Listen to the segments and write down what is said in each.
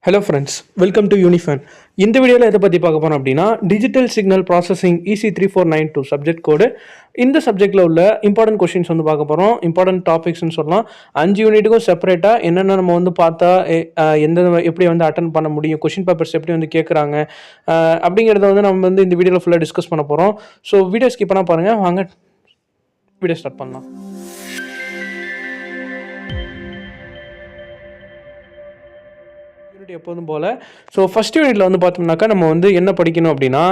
Hello friends, welcome to Unifan. இந்த வீடியோவில் எதை பற்றி பார்க்க போகிறோம் அப்படின்னா, digital signal processing EC3492 subject code. இந்த சப்ஜெக்டில் உள்ள இம்பார்ட்டன்ட் கொஷின்ஸ் வந்து பார்க்க போகிறோம். இம்பார்ட்டன்ட் டாபிக்ஸ்னு சொல்லலாம். 5 யூனிட்டுக்கும் செப்பரேட்டாக என்னென்ன நம்ம வந்து பார்த்தா எப்படி வந்து அட்டன் பண்ண முடியும், கொஷின் பேப்பர்ஸ் எப்படி வந்து கேட்குறாங்க அப்படிங்கிறத வந்து நம்ம வந்து இந்த வீடியோவில் ஃபுல்லாக டிஸ்கஸ் பண்ண போகிறோம். ஸோ வீடியோ ஸ்கிப் பண்ணால் பாருங்கள். வாங்க வீடியோ ஸ்டார்ட் பண்ணலாம். எப்போதும் போல் ஸோ ஃபஸ்ட் யூனிட்டில் வந்து பார்த்தோம்னாக்கா நம்ம வந்து என்ன படிக்கணும் அப்படின்னா,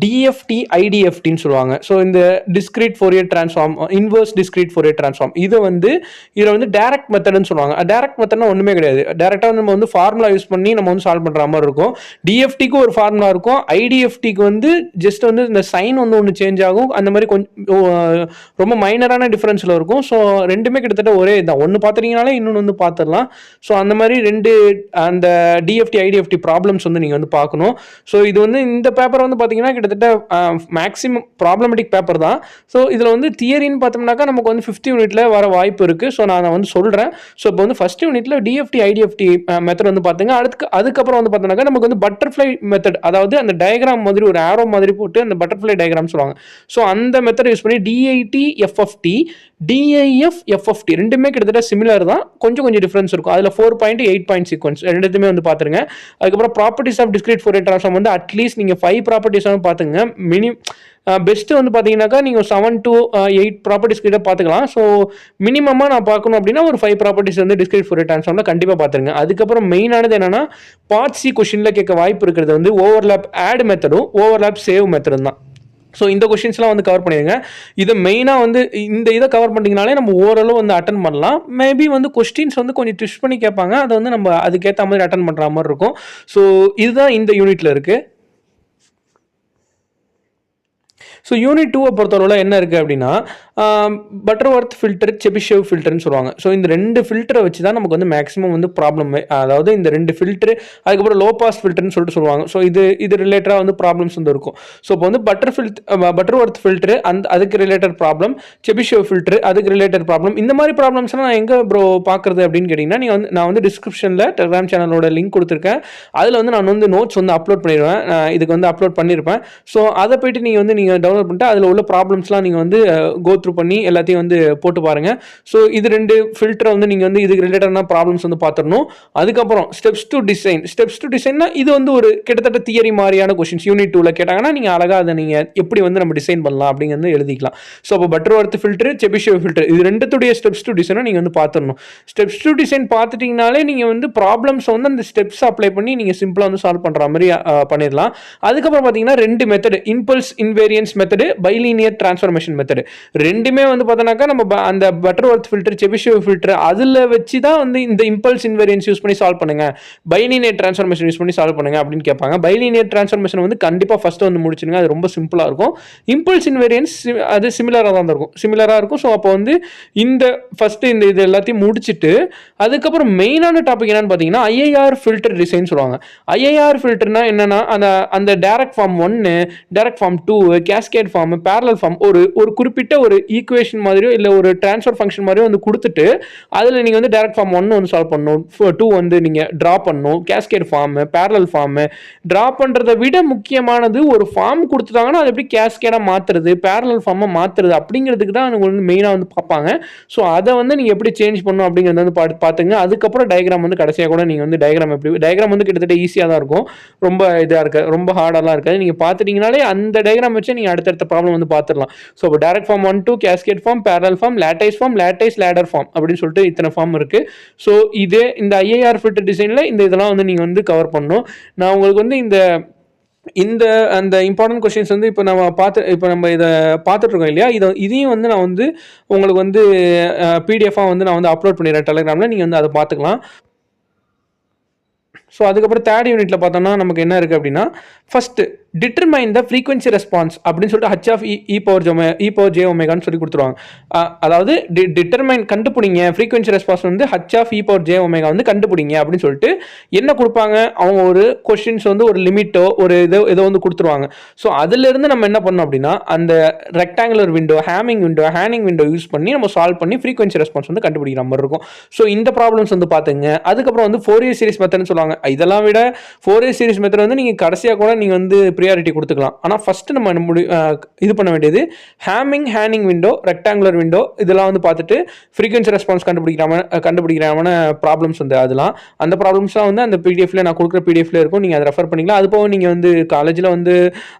டிஎஃப்டி ஐடிஎஃப்டின்னு சொல்லுவாங்க. ஸோ இந்த discrete Fourier transform, inverse discrete Fourier transform, இதில் வந்து வந்து டேரக்ட் மெத்தட்னு சொல்லுவாங்க. டேரக்ட் மெத்தட்னா ஒன்றுமே கிடையாது. டேரெக்டாக நம்ம வந்து ஃபார்முலா யூஸ் பண்ணி நம்ம வந்து சால்வ் பண்ணுற மாதிரி இருக்கும். டிஎஃப்டிக்கு ஒரு ஃபார்முலா இருக்கும், ஐடிஎஃப்டிக்கு வந்து ஜஸ்ட் வந்து இந்த சைன் வந்து ஒன்று சேஞ்ச் ஆகும். அந்த மாதிரி கொஞ்சம் ரொம்ப மைனரான டிஃப்ரென்ஸில் இருக்கும். ஸோ ரெண்டுமே கிட்டத்தட்ட ஒரே இதுதான். ஒன்று பார்த்துட்டீங்கனாலே இன்னொன்று வந்து பார்த்துடலாம். ஸோ அந்த மாதிரி ரெண்டு அந்த டிஎஃப்டி ஐடிஎஃப்டி ப்ராப்ளம்ஸ் வந்து நீங்கள் வந்து பார்க்கணும். ஸோ இது வந்து இந்த பேப்பர் வந்து பார்த்தீங்கன்னா கிட்டத்தட்ட மேக்ஸிமம் ப்ராப்ளமேட்டிக் பேப்பர் தான். ஸோ இதில் வந்து தியரின்னு பார்த்தோம்னாக்கா நமக்கு வந்து 5th யூனிட்டில் வர வாய்ப்பு இருக்குது. ஸோ நான் வந்து சொல்கிறேன். ஸோ இப்போ வந்து ஃபஸ்ட் யூனிட்டில் டிஎஃப்டி ஐடிஎஃப்டி மெத்தட் வந்து பார்த்துங்க. அதுக்கப்புறம் வந்து பார்த்தோம்னாக்கா நமக்கு வந்து பட்டர்ஃப்ளை மெத்தட், அதாவது அந்த டயக்ராம் மாதிரி ஒரு ஆரோ மாதிரி போட்டு அந்த பட்டர்ஃப்ளை டயக்ராம் சொல்லுவாங்க. ஸோ அந்த மெத்தட் யூஸ் பண்ணி டிஐடி எஃப்எஃப்டி, டிஐஎஃப் எஃப்எஃப்டி ரெண்டுமே கிட்டத்தட்ட சிமிலர் தான். கொஞ்சம் டிஃபரன்ஸ் இருக்கும். அதில் 4 பாயிண்ட் 8 பாயிண்ட் சீக்வன்ஸ் ரெண்டுமே வந்து பார்த்துருங்க. அதுக்கப்புறம் properties of discrete Fourier transform வந்து அட்லீஸ்ட் நீங்கள் 5 ப்ராப்பர்ட்டிஸ் வந்து பார்த்துங்க. பெஸ்ட்டு வந்து பார்த்தீங்கன்னாக்கா நீங்கள் 7 to 8 ப்ராப்பர்ட்டிஸ் கிட்ட பார்த்துக்கலாம். ஸோ மினிமமாக நான் பார்க்கணும் அப்படின்னா ஒரு 5 ப்ராப்பர்ட்டிஸ் வந்து டிஸ்கிரீட் ஃபோரியர் ட்ரான்ஸ்ஃபார்மில் கண்டிப்பாக பார்த்துருங்க. அதுக்கப்புறம் மெயினானது என்னன்னா, பார்ட் சி கொஷினில் கேட்க வாய்ப்பு இருக்கிறது வந்து ஓவர்லேப் ஆட் மெத்தடும் ஓவர்லேப் சேவ் மெத்தடும் தான். ஸோ இந்த கொஷின்ஸ்லாம் வந்து கவர் பண்ணிடுங்க. இதை மெயினாக வந்து இந்த இதை கவர் பண்ணிங்கனாலே நம்ம ஓரளவு வந்து அட்டன் பண்ணலாம். மேபி வந்து கொஸ்டின்ஸ் வந்து கொஞ்சம் ட்விஸ்ட் பண்ணி கேட்பாங்க. அதை வந்து நம்ம அதுக்கேற்ற மாதிரி அட்டன் பண்ணுற மாதிரி இருக்கும். ஸோ இதுதான் இந்த யூனிட்டில் இருக்குது. ஸோ யூனிட் 2 பொறுத்தளவில் என்ன இருக்குது அப்படின்னா, பட்டர்வொர்த் ஃபில்டர், செபிஷேவ் ஃபில்டர்னு சொல்லுவாங்க. ஸோ இந்த 2 ஃபில்டரை வச்சு தான் நமக்கு வந்து மேக்ஸிமம் வந்து ப்ராப்ளம், அதாவது இந்த 2 ஃபில்டர், அதுக்கப்புறம் லோ பாஸ் ஃபில்டர்னு சொல்லிட்டு சொல்லுவாங்க. ஸோ இது ரிலேட்டடாக வந்து ப்ராப்ளம்ஸ் வந்து இருக்கும். ஸோ இப்போ வந்து பட்டர்வொர்த் ஃபில்டர் அதுக்கு ரிலேட்டட் ப்ராப்ளம், செபிஷேவ் ஃபில்டர் அதுக்கு ரிலேட்டட் ப்ராப்ளம். இந்த மாதிரி ப்ராப்ளம்ஸ்லாம் நான் எங்கே ப்ரோ பார்க்குறது அப்படின்னு கேட்டிங்கன்னா, நான் வந்து டிஸ்கிரிப்ஷனில் டெலிகிராம் சேனலோட லிங்க் கொடுத்துருக்கேன். அதில் வந்து நான் வந்து நோட்ஸ் வந்து அப்லோட் பண்ணிடுவேன். இதுக்கு வந்து அப்லோட் பண்ணியிருப்பேன். ஸோ அதை போய்ட்டு நீங்கள் டவுன்லோட் பண்ணிட்டு அதில் உள்ள ப்ராப்ளம்ஸ்லாம் நீங்கள் வந்து கோ த்ரூ பண்ணி எல்லாத்தையும் வந்து போட்டு பாருங்கள். ஸோ இது 2 ஃபில்டரை வந்து நீங்கள் வந்து இதுக்கு ரிலேட்டடான ப்ராப்ளம்ஸ் வந்து பார்த்துடணும். அதுக்கப்புறம் ஸ்டெப்ஸ் டு டிசைன்னா இது வந்து ஒரு கிட்டத்தட்ட தியரி மாதிரியான கொஸ்டின்ஸ். யூனிட் 2ல கேட்டாங்கன்னா நீங்கள் அழகாக அதை நீங்கள் எப்படி வந்து நம்ம டிசைன் பண்ணலாம் அப்படிங்கிறது எழுதிக்கலாம். ஸோ அப்போ பட்டர்வொர்த் ஃபில்டர், செபிஷேவ் ஃபில்டர் இது ரெண்டுத்துடைய ஸ்டெப்ஸ் டு டிசைனை நீங்கள் வந்து பார்த்துடணும். ஸ்டெப்ஸ் டு டிசைன் பார்த்துட்டிங்கனாலே நீங்கள் வந்து ப்ராப்ளம்ஸ் வந்து அந்த ஸ்டெப்ஸ் அப்ளை பண்ணி நீங்கள் சிம்பிளாக வந்து சால்வ் பண்ணுற மாதிரி பண்ணிடலாம். அதுக்கப்புறம் பார்த்தீங்கன்னா 2 method, impulse invariance method, bilinear transformation method, ரெண்டுமே வந்து பார்த்தோன்னாக்கா நம்ம அந்த பட்டர்வொர்த் ஃபில்டர், செபிஷேவ் ஃபில்டர் அதில் வச்சு தான் வந்து இந்த இம்பல்ஸ் இன்வேரியன்ஸ் யூஸ் பண்ணி சால்வ் பண்ணுங்க, பைலீனியர் டிரான்ஸ்ஃபார்மேஷன் யூஸ் பண்ணி சால்வ் பண்ணுங்க அப்படின்னு கேட்பாங்க. பைலீனியர் டிரான்ஸ்ஃபார்மேஷன் வந்து கண்டிப்பாக ஃபர்ஸ்ட் வந்து முடிச்சுடுங்க. அது ரொம்ப சிம்பிளாக இருக்கும். இம்பல்ஸ் இன்வேரியன்ஸ் அது சிமிலராக தான் இருக்கும். ஸோ அப்போ வந்து இந்த ஃபர்ஸ்ட் இது எல்லாத்தையும் முடிச்சுட்டு அதுக்கப்புறம் மெயினான டாபிக் என்னன்னு பார்த்தீங்கன்னா, ஐஐஆர் ஃபில்டர் டிசைன் சொல்லுவாங்க. ஐஐஆர் ஃபில்டர்னா என்னன்னா, அந்த direct form 1, direct form 2, cascade form, parallel form, ஒரு குறிப்பிட்ட ஒரு ஈக்குவேஷன் மாதிரியோ இல்லை ஒரு ட்ரான்ஸ்ஃபர் ஃபங்க்ஷன் மாதிரியோ வந்து கொடுத்துட்டு அதில் நீங்கள் வந்து டைரக்ட் ஃபார்ம் 1 வந்து சால்வ் பண்ணணும், 2 வந்து நீங்கள் ட்ரா பண்ணணும், cascade form, parallel form draw பண்ணுறதை விட முக்கியமானது ஒரு ஃபார்ம் கொடுத்துட்டாங்கன்னா அது எப்படி கேஸ்கேடாக மாற்றுறது, பேரலல் ஃபார்மாக மாற்றுறது அப்படிங்கிறதுக்கு தான் அவங்க வந்து மெயினாக வந்து பார்ப்பாங்க. ஸோ அதை வந்து நீங்கள் எப்படி சேஞ்ச் பண்ணணும் அப்படிங்கிறத வந்து பார்த்துங்க. அதுக்கப்புறம் டயக்ராம் வந்து கடைசியாக கூட நீங்கள் வந்து டயக்ராம் வந்து கிட்டத்தட்ட ஈஸியாக தான் இருக்கும். ரொம்ப இதாக இருக்காது, ரொம்ப ஹார்டாலாம் இருக்காது. நீங்கள் பார்த்துட்டிங்கனாலே அந்த டயக்ராம் வச்சு நீங்கள் அடுத்தடுத்த ப்ராப்ளம் வந்து பார்த்துடலாம். ஸோ இப்போ direct form 1, 2, cascade form, parallel form, lattice ladder form அப்படின்னு சொல்லிட்டு இத்தனை ஃபார்ம் இருக்குது. ஸோ இந்த ஐஏஆர் ஃபில்டர் டிசைனில் இதெல்லாம் வந்து நீங்கள் வந்து கவர் பண்ணணும். நான் உங்களுக்கு வந்து அந்த இம்பார்ட்டன்ட் கொஸ்டின்ஸ் வந்து இப்போ நம்ம இதை பார்த்துட்ருக்கோம் இல்லையா, இதையும் வந்து நான் வந்து உங்களுக்கு வந்து பிடிஎஃபாக வந்து நான் வந்து அப்லோட் பண்ணிடுறேன் டெலிகிராமில். நீங்கள் வந்து அதை பார்த்துக்கலாம். ஸோ அதுக்கப்புறம் 3rd யூனிட்ல பார்த்தோம்னா நமக்கு என்ன இருக்குது அப்படின்னா, first determine the frequency response அப்படின்னு சொல்லிட்டு h of e power j ஒமேகான்னு சொல்லி கொடுத்துருவாங்க. அதாவது டிட்டர்மைன் கண்டுபிடிங்க, ஃப்ரீக்வன்சி ரெஸ்பான்ஸ் வந்து h of e power j omega வந்து கண்டுபிடிங்க அப்படின்னு சொல்லிட்டு என்ன கொடுப்பாங்க, அவங்க ஒரு கொஸ்டின்ஸ் வந்து ஒரு லிமிட்டோ ஒரு ஏதோ வந்து கொடுத்துருவாங்க. ஸோ அதுலேருந்து நம்ம என்ன பண்ணோம் அப்படின்னா, அந்த rectangular window, Henning window use பண்ணி நம்ம சால்வ் பண்ணி ஃப்ரீக்வன்சி ரெஸ்பான்ஸ் வந்து கண்டுபிடிக்கிற மாதிரி இருக்கும். ஸோ இந்த ப்ராப்ளம்ஸ் வந்து பார்த்துங்க. அதுக்கப்புறம் வந்து ஃபோரியர் சீரிஸ் மெத்தட்னு சொல்லுவாங்க. இதெல்லாம் விட 4A சீரிஸ் மெத்தட் வந்து நீங்கள் கடைசியாக கூட நீங்கள் வந்து ப்ரியாரிட்டி கொடுத்துக்கலாம். ஆனால் ஃபஸ்ட்டு நம்ம இது பண்ண வேண்டியது ஹேனிங் விண்டோ, ரெக்டாங்குலர் விண்டோ இதெல்லாம் வந்து பார்த்துட்டு ஃப்ரீக்வன்சி ரெஸ்பான்ஸ் கண்டுபிடிக்கிறாம ப்ராப்ளம்ஸ் வந்து அதெல்லாம் அந்த ப்ராப்ளம்ஸ்லாம் வந்து அந்த பிடிஎஃப்ல நான் கொடுக்குற பிடிஎஃப்ல இருக்கும். நீங்கள் அதை ரெஃபர் பண்ணிக்கலாம். அது போக நீங்கள் வந்து காலேஜில் வந்து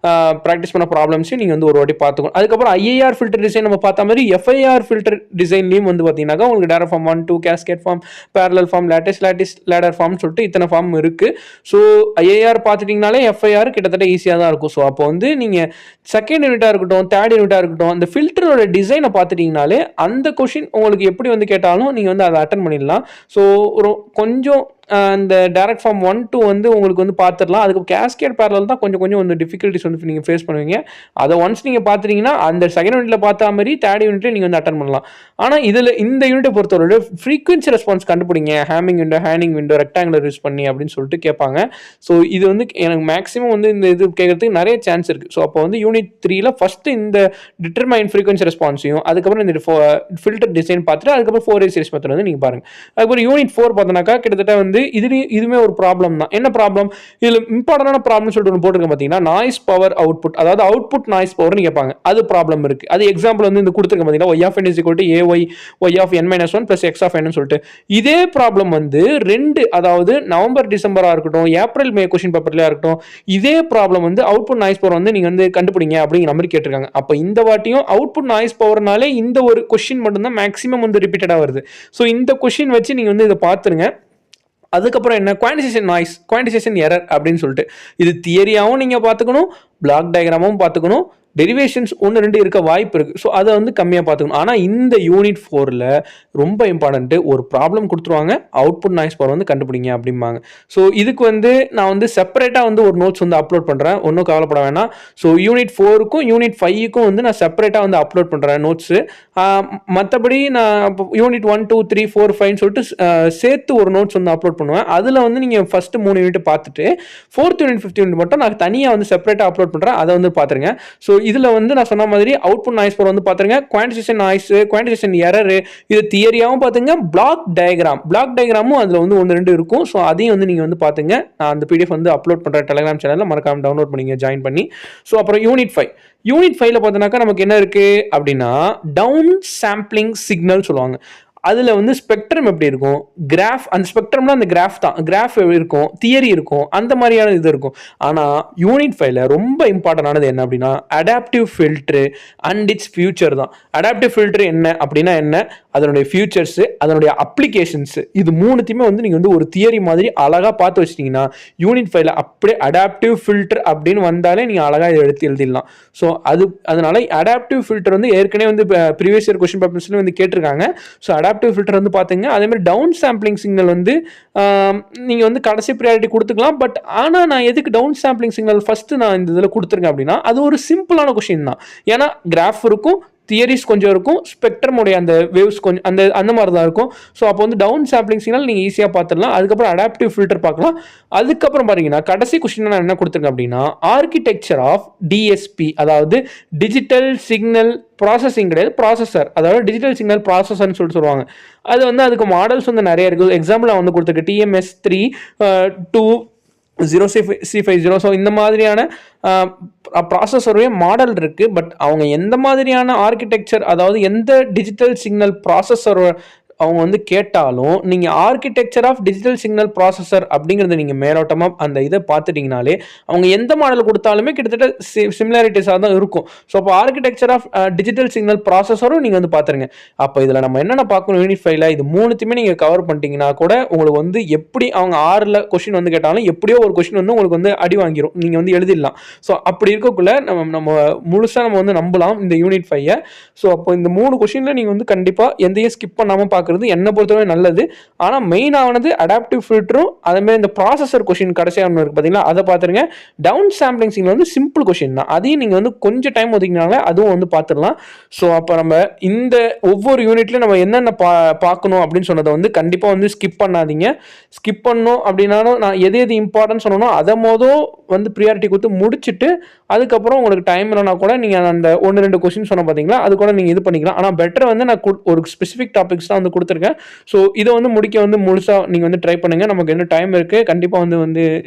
ப்ராக்டிஸ் பண்ண ப்ராப்ளம்ஸையும் நீங்கள் வந்து ஒரு வாட்டி பார்த்துக்கணும். அதுக்கப்புறம் ஐஏஆர் ஃபில்டர் டிசைன் நம்ம பார்த்த மாதிரி எஃப்ஐஆர் ஃபில்டர் டிசைன்லையும் வந்து பார்த்தீங்கன்னாக்கா உங்களுக்கு direct form 1, 2, cascade form, parallel form, lattice ladder form சொல்லிட்டு இத்தனை ஃபார்ம் இருக்குது. ஸோ ஐஏஆர் பார்த்துட்டிங்கனாலே எஃப்ஐஆர் கிட்டத்தட்ட ஈஸியாக தான் இருக்கும். ஸோ அப்போ வந்து நீங்கள் செகண்ட் யூனிட்டாக இருக்கட்டும், தேர்ட் யூனிட்டாக இருக்கட்டும், அந்த ஃபில்டரோட டிசைனை பார்த்துட்டிங்கனாலே அந்த கொஷின் உங்களுக்கு எப்படி வந்து கேட்டாலும் நீங்கள் வந்து அதை அட்டன் பண்ணிடலாம். ஸோ ஒரு கொஞ்சம் இந்த டைரக்ட் ஃபார்ம் 1, 2 வந்து உங்களுக்கு வந்து பார்த்துடலாம். அதுக்கு கேஸ்கேட் பேரலல் தான் கொஞ்சம் வந்து டிஃபிகல்ட்டிஸ் வந்து நீங்கள் ஃபேஸ் பண்ணுவீங்க. அதை ஒன்ஸ் நீங்கள் பார்த்துட்டீங்கன்னா அந்த செகண்ட் யூனிட்ல பார்த்த மாதிரி தேர்ட் யூனிட்ல நீங்கள் வந்து அட்டன் பண்ணலாம். ஆனால் இதில் இந்த யூனிட்டை பொறுத்தவரை ஃப்ரீக்வன்சி ரெஸ்பான்ஸ் கண்டுபிடிங்க, ஹேனிங் விண்டோ, ரெக்டாங்குலர் யூஸ் பண்ணி அப்படின்னு சொல்லிட்டு கேட்பாங்க. ஸோ இது வந்து எனக்கு மேக்ஸிமம் வந்து இந்த இது கேட்கறதுக்கு நிறைய சான்ஸ் இருக்குது. ஸோ அப்போ வந்து யூனிட் 3ல ஃபஸ்ட்டு இந்த டிட்டர்மைன் ஃப்ரீக்வன்சி ரெஸ்பான்ஸையும் அதுக்கப்புறம் இந்த ஃபில்டர் டிசைன் பார்த்துட்டு அதுக்கப்புறம் 4A சீரிஸ் மெத்தட் வந்து நீங்கள் பாருங்கள். அதுக்கப்புறம் யூனிட் 4 பார்த்தோன்னாக்கா கிட்டத்தட்ட வந்து இதுவுமே ஒரு ப்ராப்ளம் தான். என்ன ப்ராப்ளம்? இதில் இம்பார்ட்டன்டான ப்ராப்ளம் சொல்லிட்டு ஒன்று போட்டிருக்கேன் பார்த்தீங்கன்னா, நாய்ஸ் பவர் அவுட்புட், அதாவது அவுட்புட் நாய்ஸ் பவர்னு கேட்பாங்க. அது ப்ராப்ளம் இருக்கு. அது எக்ஸாம்பிள் வந்து இந்த கொடுத்துருக்கேன் பார்த்தீங்கன்னா, y of n is equal to ay of n minus 1 plus x of n சொல்லிட்டு இதே ப்ராப்ளம் வந்து 2, அதாவது நவம்பர் டிசம்பராக இருக்கட்டும், ஏப்ரல் மே கொஸ்டின் பேப்பர்லையாக இருக்கட்டும், இதே ப்ராப்ளம் வந்து அவுட்புட் நாய்ஸ் பவர் வந்து நீங்கள் வந்து கண்டுபிடிங்க அப்படிங்கிற மாதிரி கேட்டிருக்காங்க. அப்போ இந்த வாட்டியும் அவுட்புட் நாய்ஸ் பவர்னாலே இந்த ஒரு கொஸ்டின் மட்டும்தான் மேக்ஸிமம் வந்து ரிப்பீட்டடாக வருது. ஸோ இந்த கொஸ்டின் வச்சு நீங்கள் வந்து இதை பார்த்துருங்க. அதுக்கப்புறம் என்ன, குவான்டிசேஷன் நாய்ஸ், குவான்டிசேஷன் எரர் அப்படின்னு சொல்லிட்டு இது தியரியாகவும் நீங்கள் பார்த்துக்கணும், பிளாக் டயக்ராமும் பார்த்துக்கணும், டெரிவேஷன்ஸ் 1, 2 இருக்க வாய்ப்பு இருக்குது. ஸோ அதை வந்து கம்மியாக பார்த்துக்கணும். ஆனால் இந்த யூனிட் 4ல் ரொம்ப இம்பார்ட்டன்ட்டு ஒரு ப்ராப்ளம் கொடுத்துருவாங்க, அவுட்புட் நாய்ஸ் பவர் வந்து கண்டுபிடிங்க அப்படிம்பாங்க. ஸோ இதுக்கு வந்து நான் வந்து செப்பரேட்டாக வந்து ஒரு நோட்ஸ் வந்து அப்லோட் பண்ணுறேன், ஒன்றும் கவலைப்பட வேணாம். ஸோ யூனிட் 4க்கும் யூனிட் 5க்கும் வந்து நான் செப்பரேட்டாக வந்து அப்லோட் பண்ணுறேன் நோட்ஸு. மற்றபடி நான் இப்போ யூனிட் 1, 2, 3, 4, 5 சொல்லிட்டு சேர்த்து ஒரு நோட்ஸ் வந்து அப்லோட் பண்ணுவேன். அதில் வந்து நீங்கள் ஃபஸ்ட்டு 3 யூனிட் பார்த்துட்டு 4th யூனிட் 5th யூனிட் மட்டும் நான் தனியாக வந்து செப்பரேட்டாக அப்லோட் பண்ணுறேன். அதை வந்து பார்த்துருங்க. ஸோ இதில் வந்து நான் சொன்ன மாதிரி அவுட்புட் நாய்ஸ் பவர் வந்து பார்த்துருங்க, குவான்டிசேஷன் நாய்ஸ், குவான்டிசேஷன் எரர், இது தியரியாகவும் பார்த்துங்க, பிளாக் டயக்ராமும் அதில் வந்து 1, 2 இருக்கும். ஸோ அதையும் வந்து நீங்கள் வந்து பார்த்துங்க. நான் அந்த பிடிஎஃப் வந்து அப்லோட் பண்ணுற டெலிகிராம் சேனலில் மறக்காம டவுன்லோட் பண்ணிங்க, ஜாயின் பண்ணி. ஸோ அப்புறம் யூனிட் 5ல பார்த்தோன்னாக்கா நமக்கு என்ன இருக்குது அப்படின்னா, டவுன் சாம்பிளிங் சிக்னல் சொல்லுவாங்க. அதில் வந்து ஸ்பெக்ட்ரம் எப்படி இருக்கும், கிராஃப், அந்த ஸ்பெக்ட்ரம்னா அந்த கிராஃப் தான், கிராஃப் இருக்கும், தியரி இருக்கும், அந்த மாதிரியான இது இருக்கும். ஆனால் யூனிட் 5ல ரொம்ப இம்பார்ட்டன்டானது என்ன அப்படின்னா, adaptive filter and it's future தான். அடாப்டிவ் ஃபில்ட்ரு என்ன அப்படின்னா என்ன, அதனுடைய ஃபியூச்சர்ஸு, அதனுடைய அப்ளிகேஷன்ஸு, இது மூணுத்தையுமே வந்து நீங்கள் வந்து ஒரு தியரி மாதிரி அழகாக பார்த்து வச்சிட்டிங்கன்னா யூனிட் 5ல அப்படியே அடாப்டிவ் ஃபில்டர் அப்படின்னு வந்தாலே நீங்கள் அழகாக இதை எழுதிடலாம். ஸோ அதனால அடாப்டிவ் ஃபில்டர் வந்து ஏற்கனவே வந்து ப்ரீவியஸ் இயர் கொஸ்டின் பேப்பர்ஸ்லையும் வந்து கேட்டிருக்காங்க. ஸோ அடாப்டிவ் ஃபில்டர் வந்து பார்த்துங்க. அதேமாதிரி டவுன் சாம்பிளிங் சிக்னல் வந்து நீங்கள் வந்து கடைசி ப்ரியாரிட்டி கொடுத்துக்கலாம். பட் ஆனால் நான் எதுக்கு டவுன் சாம்பிளிங் சிக்னல் ஃபஸ்ட்டு நான் இந்த இதில் கொடுத்துருக்கேன் அப்படின்னா, அது ஒரு சிம்பிளான கொஸ்டின் தான். ஏன்னா கிராஃப் இருக்கும், தியரிஸ் கொஞ்சம் இருக்கும், ஸ்பெக்ட்ரமுடைய அந்த வேவ்ஸ் கொஞ்சம் அந்த மாதிரி தான் இருக்கும். ஸோ அப்போ வந்து டவுன் சாம்பிளிங் சிக்னல் நீங்கள் ஈஸியாக பார்த்துடலாம். அதுக்கப்புறம் அடாப்டிவ் ஃபில்டர் பார்க்கலாம். அதுக்கப்புறம் பார்த்தீங்கன்னா கடைசி கொஸ்டின் நான் என்ன கொடுத்துருக்கேன் அப்படின்னா, ஆர்கிடெக்சர் ஆஃப் டிஎஸ்பி, அதாவது டிஜிட்டல் சிக்னல் ப்ராசஸிங் கிடையாது, ப்ராசஸர், அதாவது டிஜிட்டல் சிக்னல் ப்ராசஸர்னு சொல்லுவாங்க. அது வந்து அதுக்கு மாடல்ஸ் வந்து நிறைய இருக்குது. எக்ஸாம்பிள் நான் வந்து கொடுத்துருக்கேன், TMS3 2.0C50. ஸோ இந்த மாதிரியான ப்ராசஸருடைய மாடல் இருக்குது. பட் அவங்க எந்த மாதிரியான ஆர்கிடெக்சர், அதாவது எந்த டிஜிட்டல் சிக்னல் ப்ராசஸர் அவங்க வந்து கேட்டாலும் நீங்கள் architecture of digital signal processor அப்படிங்கிறத நீங்கள் மேலோட்டமாக அந்த இதை பார்த்துட்டிங்கனாலே அவங்க எந்த மாடல் கொடுத்தாலுமே கிட்டத்தட்ட சிமிலாரிட்டிஸாக தான் இருக்கும். ஸோ அப்போ ஆர்கிடெக்சர் ஆஃப் டிஜிட்டல் சிக்னல் ப்ராசஸரும் நீங்கள் வந்து பார்த்துருங்க. அப்போ இதில் நம்ம என்னென்ன பார்க்கணும், யூனிட் 5ல இது மூணுத்தையுமே நீங்கள் கவர் பண்ணிட்டீங்கன்னா கூட உங்களுக்கு வந்து எப்படி அவங்க 6ல் கொஸ்டின் வந்து கேட்டாலும் எப்படியோ ஒரு கொஸ்டின் வந்து உங்களுக்கு வந்து அடி வாங்கிடும், நீங்கள் வந்து எழுதிடலாம். ஸோ அப்படி இருக்கக்குள்ள நம்ம முழுசாக நம்ம வந்து நம்பலாம் இந்த யூனிட் 5. ஸோ அப்போ இந்த 3 கொஸ்டினில் நீங்கள் வந்து கண்டிப்பாக எந்தையும் ஸ்கிப் பண்ணாமல் பார்க்குறது என்ன பொறுத்தவரை நல்லது. ஆனால் மெயினானது அடாப்டிவ் ஃபில்டரும், அதேமாதிரி இந்த ப்ராசஸர் கொஸ்டின் கடைசியாக ஒன்று இருக்குது பார்த்தீங்களா, அதை பார்த்துருங்க. டவுன் சாம்பிளிங் சிக்னல் வந்து சிம்பிள் கொஸ்டின் தான், அதையும் நீங்கள் வந்து கொஞ்சம் டைம் ஒதுக்கினால அதுவும் வந்து பார்த்துடலாம். ஸோ அப்போ நம்ம இந்த ஒவ்வொரு யூனிட்லையும் நம்ம என்னென்ன பார்க்கணும் அப்படின்னு சொன்னதை வந்து கண்டிப்பாக வந்து ஸ்கிப் பண்ணாதீங்க. ஸ்கிப் பண்ணணும் அப்படின்னாலும் நான் எது இம்பார்ட்டன்ட் சொன்னோம் அதை வந்து ப்ரியாரிட்டி கொடுத்து முடிச்சுட்டு அதுக்கப்புறம் உங்களுக்கு டைம் இல்லைனா கூட நீங்கள் அந்த 1-2 கொஸ்டின் சொன்ன பார்த்தீங்களா, அது கூட நீங்கள் இது பண்ணிக்கலாம். ஆனால் பெட்டர் வந்து நான் ஒரு ஸ்பெசிஃபிக் டாபிக்ஸ் தான் வந்து கொடுத்துருக்கேன். ஸோ இதை வந்து முடிக்க வந்து முழுசாக நீங்கள் வந்து ட்ரை பண்ணுங்கள். நமக்கு இன்னும் டைம் இருக்குது. கண்டிப்பாக வந்து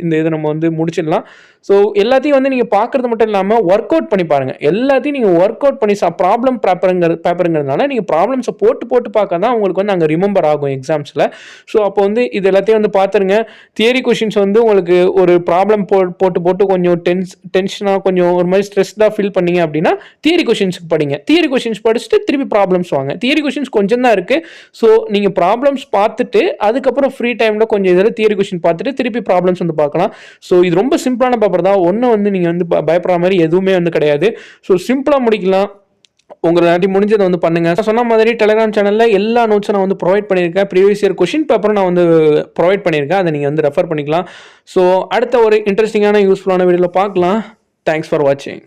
இந்த இதை நம்ம வந்து முடிச்சிடலாம். ஸோ எல்லாத்தையும் வந்து நீங்கள் பார்க்குறது மட்டும் இல்லாமல் ஒர்க் அவுட் பண்ணி பாருங்கள். எல்லாத்தையும் நீங்கள் ஒர்க் அவுட் பண்ணி ப்ராப்ளம் பேப்பருங்கிறதுனால நீங்கள் ப்ராப்ளம்ஸை போட்டு போட்டு பார்க்க தான் உங்களுக்கு வந்து அங்கே ரிமெம்பர் ஆகும் எக்ஸாம்ஸில். ஸோ அப்போ வந்து இது எல்லாத்தையும் வந்து பார்த்துருங்க. தியரி கொஷின்ஸ் வந்து உங்களுக்கு ஒரு ப்ராப்ளம் போட்டு போட்டு கொஞ்சம் டென்ஷனாக கொஞ்சம் ஒரு மாதிரி ஸ்ட்ரெஸ்டாக ஃபீல் பண்ணீங்க அப்படின்னா தியரி கொஷின்ஸ்க்கு படிங்க. தியரி கொஷின்ஸ் படிச்சுட்டு திருப்பி ப்ராப்ளம்ஸ் வாங்க. தியரி கொஷின்ஸ் கொஞ்சம் தான் இருக்குது. ஸோ நீங்கள் ப்ராப்ளம்ஸ் பார்த்துட்டு அதுக்கப்புறம் ஃப்ரீ டைமில் கொஞ்சம் இதில் தியரி கொஷின் பார்த்துட்டு திருப்பி ப்ராப்ளம்ஸ் வந்து பார்க்கலாம். ஸோ இது ரொம்ப சிம்பிளான பேப்பர் தான். ஒன்றும் வந்து நீங்கள் வந்து பயப்படுற மாதிரி எதுவுமே வந்து கிடையாது. ஸோ சிம்பிளாக முடிக்கலாம். உங்களாட்டி முடிஞ்சதை வந்து பண்ணுங்க. சொன்ன மாதிரி டெலிகிராம் சேனலில் எல்லா நோட்ஸும் நான் வந்து ப்ரொவைட் பண்ணியிருக்கேன். ப்ரீவியஸ் இயர் கொஷின் பேப்பரும் நான் வந்து ப்ரொவைட் பண்ணியிருக்கேன். அதை நீங்கள் வந்து ரெஃபர் பண்ணிக்கலாம். ஸோ அடுத்த ஒரு இன்ட்ரெஸ்டிங்கான யூஸ்ஃபுல்லான வீடியோவில் பார்க்கலாம். தேங்க்ஸ் ஃபார் வாட்சிங்.